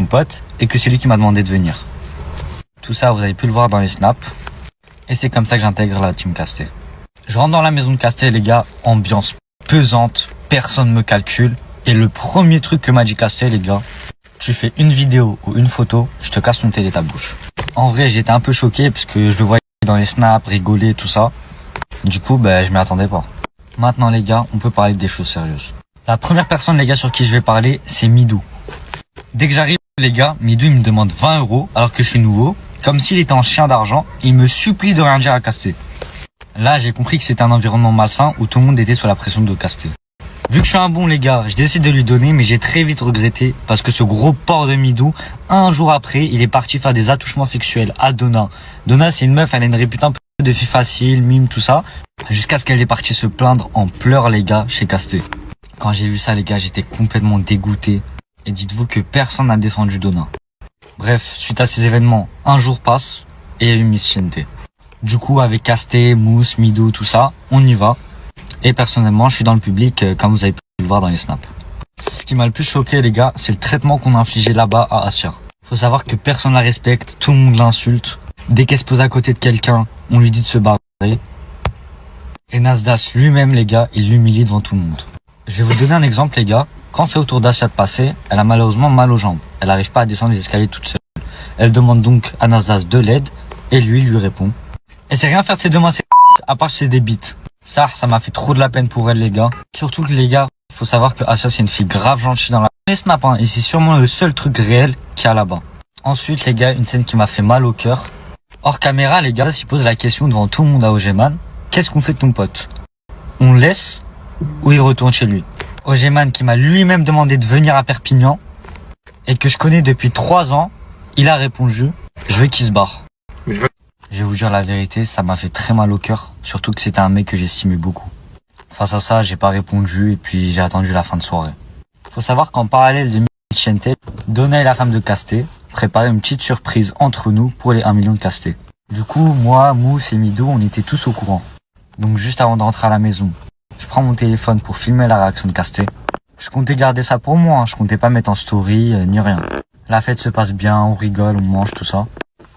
pote et que c'est lui qui m'a demandé de venir. Tout ça, vous avez pu le voir dans les snaps. Et c'est comme ça que j'intègre la team Casté. Je rentre dans la maison de Casté, les gars, ambiance pesante, personne me calcule. Et le premier truc que m'a dit Casté, les gars, tu fais une vidéo ou une photo, je te casse ton télé ta bouche. En vrai, j'étais un peu choqué parce que je le voyais dans les snaps, rigoler, tout ça. Du coup, je m'y attendais pas. Maintenant, les gars, on peut parler des choses sérieuses. La première personne, les gars, sur qui je vais parler, c'est Midou. Dès que j'arrive, les gars, Midou, il me demande 20 € alors que je suis nouveau, comme s'il était en chien d'argent, et il me supplie de rien dire à Casté. Là, j'ai compris que c'était un environnement malsain où tout le monde était sous la pression de Casté. Vu que je suis un bon, les gars, je décide de lui donner, mais j'ai très vite regretté parce que ce gros porc de Midou, un jour après, il est parti faire des attouchements sexuels à Donna. Donna, c'est une meuf, elle a une réputation un peu de fille facile, mime, tout ça, jusqu'à ce qu'elle est partie se plaindre en pleurs, les gars, chez Casté. Quand j'ai vu ça, les gars, j'étais complètement dégoûté. Et dites-vous que personne n'a défendu Donna. Bref, suite à ces événements, un jour passe et il y a eu Miss Chente. Du coup, avec Casté, Mousse, Midou, tout ça, on y va. Et personnellement, je suis dans le public, comme vous avez pu le voir dans les snaps. Ce qui m'a le plus choqué, les gars, c'est le traitement qu'on a infligé là-bas à Assia. Faut savoir que personne la respecte, tout le monde l'insulte. Dès qu'elle se pose à côté de quelqu'un, on lui dit de se barrer. Et Nasdas lui-même, les gars, il l'humilie devant tout le monde. Je vais vous donner un exemple, les gars. Quand c'est au tour d'Assia de passer, elle a malheureusement mal aux jambes. Elle n'arrive pas à descendre les escaliers toute seule. Elle demande donc à Nasdas de l'aide, et lui répond. Elle sait rien faire de ses deux mains, à part c'est des bites. Ça m'a fait trop de la peine pour elle, les gars. Surtout que, les gars, faut savoir que Assia, c'est une fille grave gentille dans la snap, hein, et c'est sûrement le seul truc réel qu'il y a là-bas. Ensuite, les gars, une scène qui m'a fait mal au cœur. Hors caméra, les gars, s'ils posent la question devant tout le monde à Ogeman, qu'est-ce qu'on fait de ton pote? On le laisse ou il retourne chez lui? Ogeman, qui m'a lui-même demandé de venir à Perpignan et que je connais depuis 3 ans, il a répondu, je veux qu'il se barre. Je vais vous dire la vérité, ça m'a fait très mal au cœur, surtout que c'était un mec que j'estimais beaucoup. Face à ça, j'ai pas répondu et puis j'ai attendu la fin de soirée. Faut savoir qu'en parallèle de Miss Chente, Donna et la femme de Casté préparaient une petite surprise entre nous pour les 1 million de Casté. Du coup, moi, Mousse et Midou, on était tous au courant. Donc juste avant de rentrer à la maison, je prends mon téléphone pour filmer la réaction de Casté. Je comptais garder ça pour moi, hein. Je comptais pas mettre en story, ni rien. La fête se passe bien, on rigole, on mange, tout ça.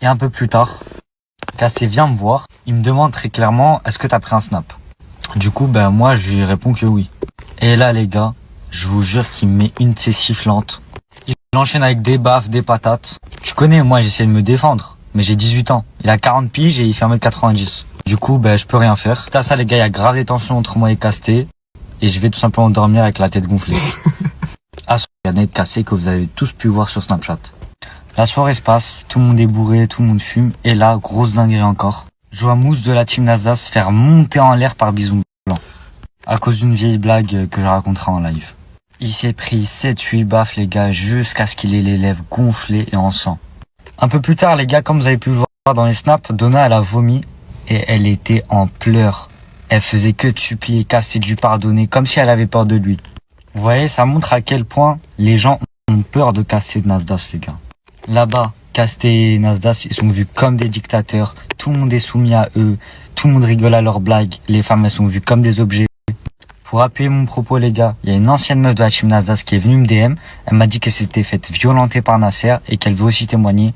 Et un peu plus tard, Casté vient me voir, il me demande très clairement, est-ce que t'as pris un snap? Du coup, moi, je lui réponds que oui. Et là, les gars, je vous jure qu'il me met une de ses sifflantes. Il enchaîne avec des baffes, des patates. Tu connais, moi, j'essaie de me défendre. Mais j'ai 18 ans. Il a 40 piges et il fait 1m90. Du coup, je peux rien faire. T'as ça, les gars, il y a grave des tensions entre moi et Casté. Et je vais tout simplement dormir avec la tête gonflée. Ah, il y a net Casté que vous avez tous pu voir sur Snapchat. La soirée se passe, tout le monde est bourré, tout le monde fume. Et là, grosse dinguerie encore. Je vois Mousse de la team Nasdas se faire monter en l'air par Bisou Blanc. À cause d'une vieille blague que je raconterai en live. Il s'est pris 7-8 baffes, les gars, jusqu'à ce qu'il ait les lèvres gonflées et en sang. Un peu plus tard, les gars, comme vous avez pu le voir dans les snaps, Donna, elle a vomi et elle était en pleurs. Elle faisait que de supplier Casté de lui pardonner, comme si elle avait peur de lui. Vous voyez, ça montre à quel point les gens ont peur de Casté de Nasdas, les gars. Là-bas, Casté et Nasdas, ils sont vus comme des dictateurs. Tout le monde est soumis à eux. Tout le monde rigole à leurs blagues. Les femmes, elles sont vues comme des objets. Pour appuyer mon propos, les gars, il y a une ancienne meuf de la team Nasdas qui est venue me DM. Elle m'a dit qu'elle s'était faite violenter par Nasser et qu'elle veut aussi témoigner.